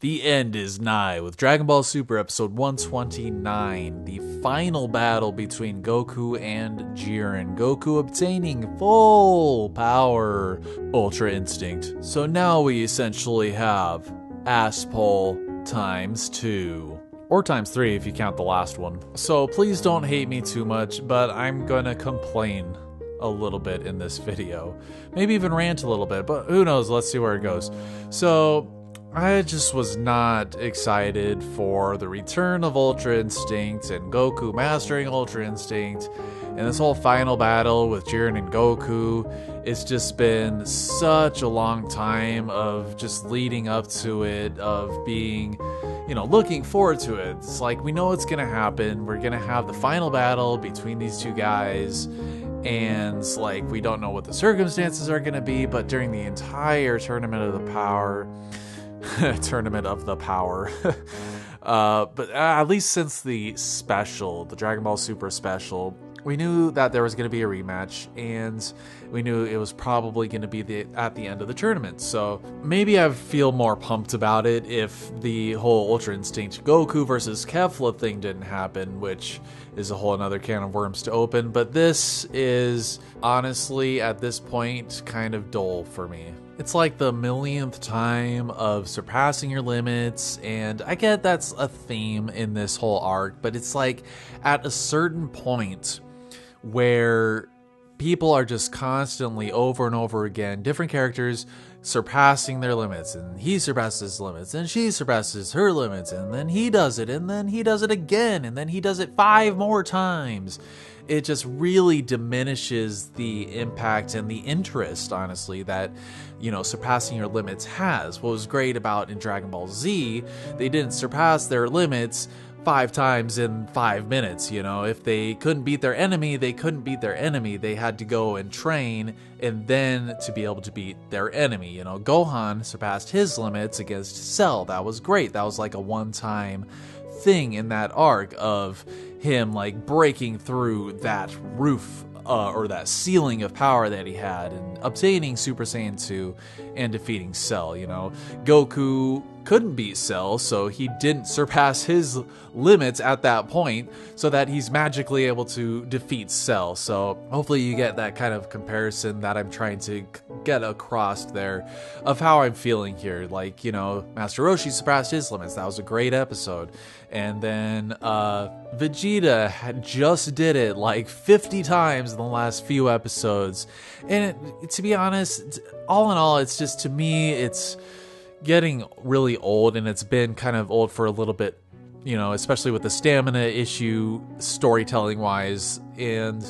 The end is nigh with Dragon Ball Super episode 129, the final battle between Goku and Jiren. Goku obtaining full power, Ultra Instinct. So now we essentially have Ass Pull times 2. Or times 3 if you count the last one. So please don't hate me too much, but I'm gonna complain a little bit in this video. Maybe even rant a little bit, but who knows, let's see where it goes. So I just was not excited for the return of Ultra Instinct and Goku mastering Ultra Instinct and this whole final battle with Jiren and Goku. It's just been such a long time of just leading up to it, of being, looking forward to it. It's like, we know it's gonna happen. We're gonna have the final battle between these two guys, and like, we don't know what the circumstances are gonna be, but during the entire Tournament of the Power, but at least since the special, the Dragon Ball Super special, we knew that there was going to be a rematch, and we knew it was probably going to be at the end of the tournament. So maybe I feel more pumped about it if the whole Ultra Instinct Goku versus Kefla thing didn't happen, which is a whole another can of worms to open. But this is honestly, at this point, kind of dull for me. It's like the millionth time of surpassing your limits, and I get that's a theme in this whole arc, but it's like at a certain point where people are just constantly over and over again, different characters surpassing their limits, and he surpasses his limits, and she surpasses her limits, and then he does it, and then he does it again, and then he does it 5 more times. It just really diminishes the impact and the interest, honestly, that, surpassing your limits has. What was great about in Dragon Ball Z, they didn't surpass their limits 5 times in 5 minutes. If they couldn't beat their enemy, they couldn't beat their enemy. They had to go and train, and then to be able to beat their enemy. Gohan surpassed his limits against Cell. That was great. That was like a one-time thing in that arc of him like breaking through that roof or that ceiling of power that he had and obtaining Super Saiyan 2 and defeating Cell. Goku couldn't beat Cell, so he didn't surpass his limits at that point, so that he's magically able to defeat Cell. So hopefully you get that kind of comparison that I'm trying to get across there of how I'm feeling here. Like, Master Roshi surpassed his limits. That was a great episode. And then Vegeta just did it like 50 times in the last few episodes. And to be honest, all in all, it's just, to me, it's getting really old, and it's been kind of old for a little bit, especially with the stamina issue storytelling wise. And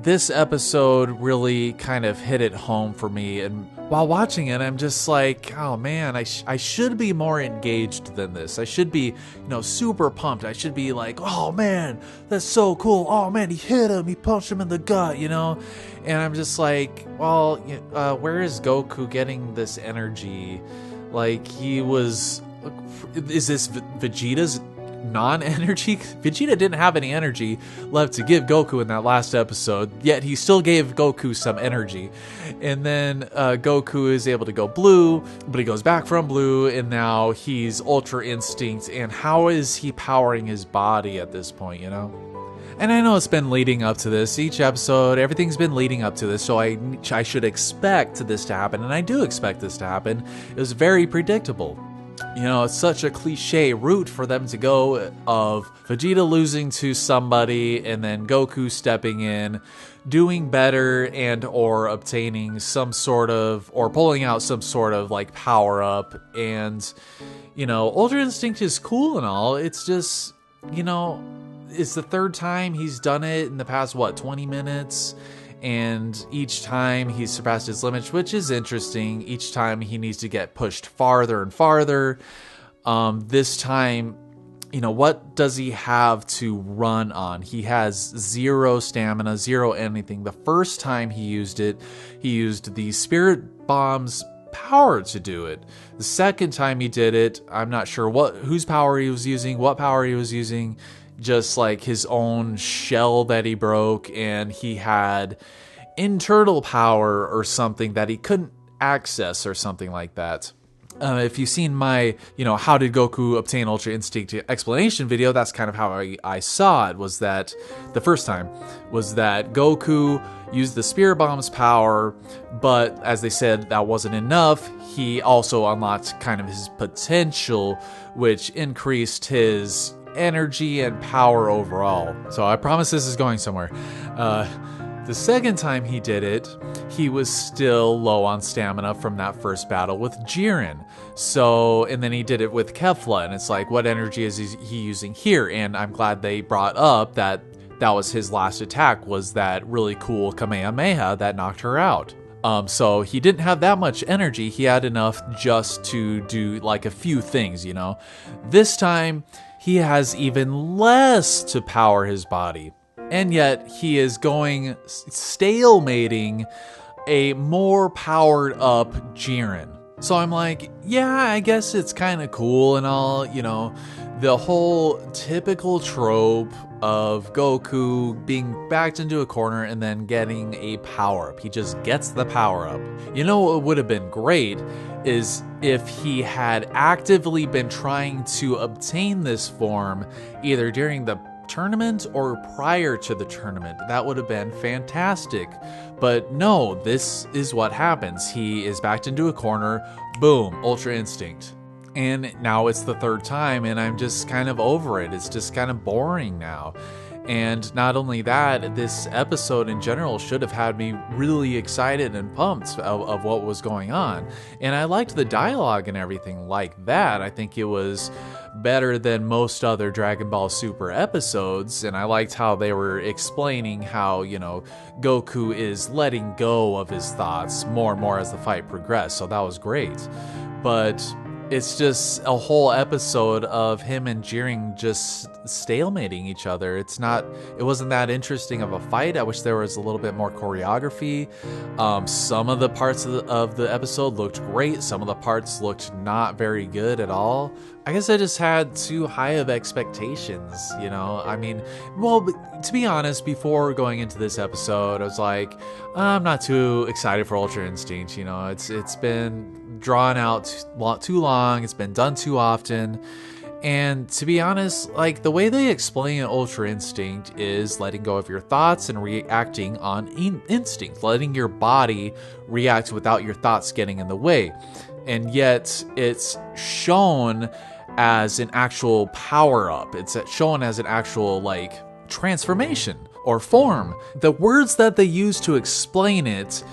this episode really kind of hit it home for me, and while watching it, I'm just like, oh man, I should be more engaged than this. I should be, super pumped. I should be like, oh man, that's so cool. Oh man, he hit him, he punched him in the gut, and I'm just like, well, where is Goku getting this energy? Like, is this Vegeta's non-energy? Vegeta didn't have any energy left to give Goku in that last episode, yet he still gave Goku some energy. And then Goku is able to go blue, but he goes back from blue, and now he's Ultra Instinct. And how is he powering his body at this point, And I know it's been leading up to this. Each episode, everything's been leading up to this, so I should expect this to happen, and I do expect this to happen. It was very predictable. It's such a cliche route for them to go, of Vegeta losing to somebody and then Goku stepping in, doing better, and or obtaining some sort of, or pulling out some sort of like power up. And Ultra Instinct is cool and all. It's just, it's the 3rd time he's done it in the past 20 minutes. And each time he's surpassed his limits, which is interesting. Each time he needs to get pushed farther and farther. This time, what does he have to run on? He has 0 stamina, 0 anything. The first time he used it, he used the Spirit Bomb's power to do it. The second time he did it, I'm not sure whose power he was using, what power he was using. Just like his own shell that he broke, and he had internal power or something that he couldn't access or something like that. If you've seen my, how did Goku obtain Ultra Instinct explanation video, that's kind of how I saw it, was that the first time was that Goku used the Spirit Bomb's power, but as they said, that wasn't enough. He also unlocked kind of his potential, which increased his energy and power overall. So I promise this is going somewhere. The second time he did it, he was still low on stamina from that first battle with Jiren. So, and then he did it with Kefla, and it's like, what energy is he using here? And I'm glad they brought up that was his last attack, was that really cool Kamehameha that knocked her out. So he didn't have that much energy. He had enough just to do like a few things, This time, he has even less to power his body. And yet he is stalemating a more powered up Jiren. So I'm like, yeah, I guess it's kind of cool and all, the whole typical trope of Goku being backed into a corner and then getting a power up. He just gets the power up. What would have been great is if he had actively been trying to obtain this form either during the tournament or prior to the tournament. That would have been fantastic. But no, this is what happens. He is backed into a corner, boom, Ultra Instinct. And now it's the third time and I'm just kind of over it. It's just kind of boring now. And not only that, this episode in general should have had me really excited and pumped of what was going on. And I liked the dialogue and everything like that. I think it was better than most other Dragon Ball Super episodes. And I liked how they were explaining how, Goku is letting go of his thoughts more and more as the fight progressed. So that was great. But it's just a whole episode of him and Jiren just stalemating each other. It wasn't that interesting of a fight. I wish there was a little bit more choreography. Some of the parts of the episode looked great. Some of the parts looked not very good at all. I guess I just had too high of expectations, to be honest, before going into this episode, I was like, I'm not too excited for Ultra Instinct. It's been drawn out too long. It's been done too often. And to be honest, like the way they explain Ultra Instinct is letting go of your thoughts and reacting on instinct, letting your body react without your thoughts getting in the way. And yet it's shown as an actual power-up. It's shown as an actual, transformation or form. The words that they use to explain it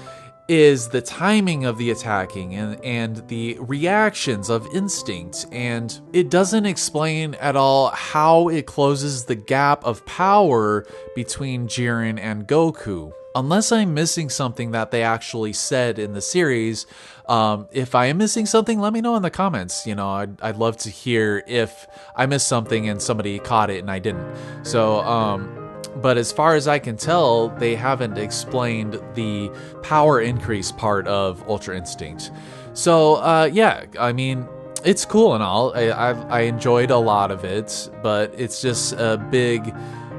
is the timing of the attacking and the reactions of instinct, and it doesn't explain at all how it closes the gap of power between Jiren and Goku. Unless I'm missing something that they actually said in the series. If I am missing something, let me know in the comments. I'd love to hear if I missed something and somebody caught it and I didn't. So, but as far as I can tell, they haven't explained the power increase part of Ultra Instinct. So, yeah, it's cool and all. I enjoyed a lot of it, but it's just a big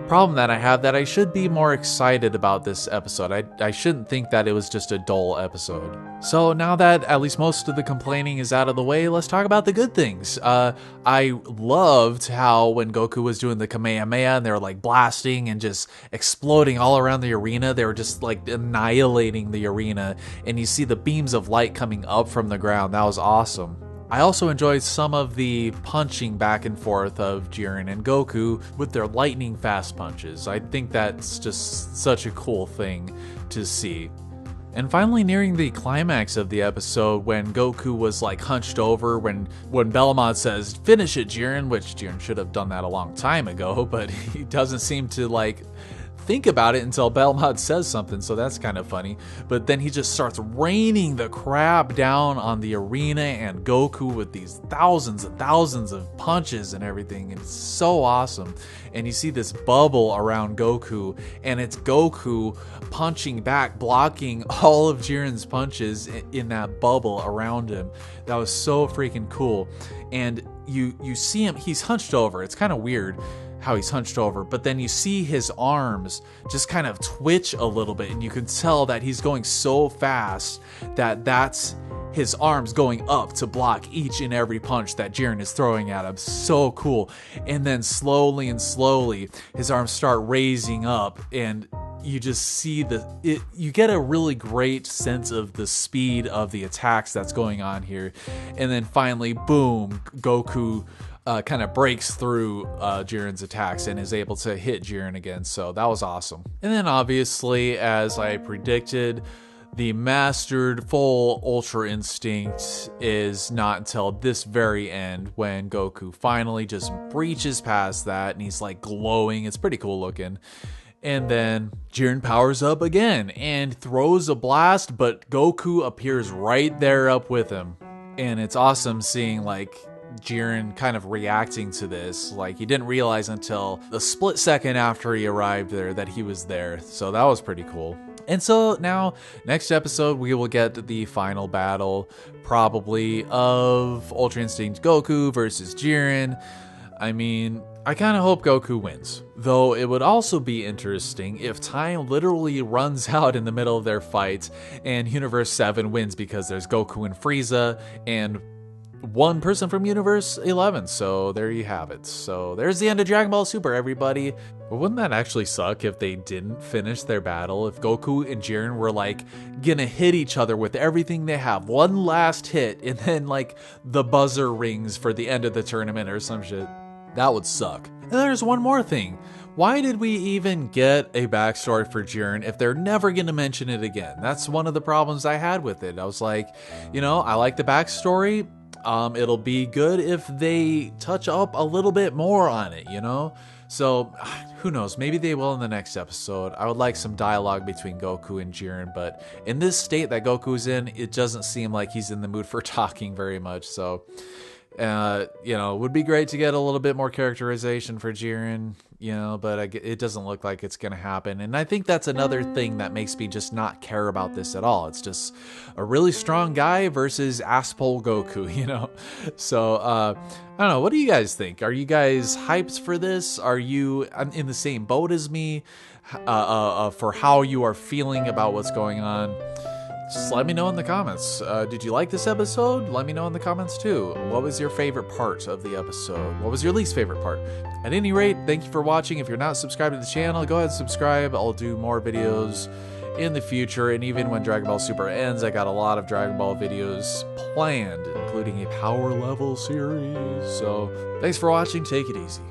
problem that I have, that I should be more excited about this episode. I shouldn't think that it was just a dull episode. So now that at least most of the complaining is out of the way, let's talk about the good things. I loved how when Goku was doing the Kamehameha and they were blasting and just exploding all around the arena, they were just annihilating the arena, and you see the beams of light coming up from the ground. That was awesome. I also enjoyed some of the punching back and forth of Jiren and Goku with their lightning fast punches. I think that's just such a cool thing to see. And finally, nearing the climax of the episode, when Goku was hunched over, when Bellamont says, "Finish it, Jiren," which Jiren should have done that a long time ago, but he doesn't seem to think about it until Belmont says something, so that's kind of funny. But then he just starts raining the crap down on the arena and Goku with these thousands and thousands of punches and everything. It's so awesome. And you see this bubble around Goku, and it's Goku punching back, blocking all of Jiren's punches in that bubble around him. That was so freaking cool. And you see him, he's hunched over. It's kind of weird how he's hunched over, but then you see his arms just kind of twitch a little bit, and you can tell that he's going so fast that that's his arms going up to block each and every punch that Jiren is throwing at him. So cool. And then slowly and slowly, his arms start raising up, and you just see you get a really great sense of the speed of the attacks that's going on here. And then finally, boom, Goku kind of breaks through Jiren's attacks and is able to hit Jiren again. So that was awesome. And then obviously, as I predicted, the mastered full Ultra Instinct is not until this very end, when Goku finally just breaches past that and he's like glowing. It's pretty cool looking. And then Jiren powers up again and throws a blast, but Goku appears right there up with him. And it's awesome seeing like Jiren kind of reacting to this. Like, he didn't realize until the split second after he arrived there that he was there. So that was pretty cool. And so now, next episode, we will get the final battle, probably of Ultra Instinct Goku versus Jiren. I mean, I kind of hope Goku wins. Though it would also be interesting if time literally runs out in the middle of their fight and Universe 7 wins because there's Goku and Frieza and one person from Universe 11. So there you have it. So there's the end of Dragon Ball Super, everybody. But wouldn't that actually suck if they didn't finish their battle? If Goku and Jiren were like gonna hit each other with everything they have, one last hit, and then like the buzzer rings for the end of the tournament or some shit. That would suck. And there's one more thing. Why did we even get a backstory for Jiren if they're never going to mention it again? That's one of the problems I had with it. I was like, you know, I like the backstory. It'll be good if they touch up a little bit more on it, you know? So, who knows? Maybe they will in the next episode. I would like some dialogue between Goku and Jiren, but in this state that Goku's in, it doesn't seem like he's in the mood for talking very much, so... you know, it would be great to get a little bit more characterization for Jiren, you know, but it doesn't look like it's going to happen. And I think that's another thing that makes me just not care about this at all. It's just a really strong guy versus asshole Goku, you know? So, I don't know. What do you guys think? Are you guys hyped for this? Are you in the same boat as me for how you are feeling about what's going on? Just let me know in the comments. Did you like this episode? Let me know in the comments too. What was your favorite part of the episode? What was your least favorite part? At any rate, thank you for watching. If you're not subscribed to the channel, go ahead and subscribe. I'll do more videos in the future, and even when Dragon Ball Super ends, I got a lot of Dragon Ball videos planned, including a power level series. So thanks for watching. Take it easy.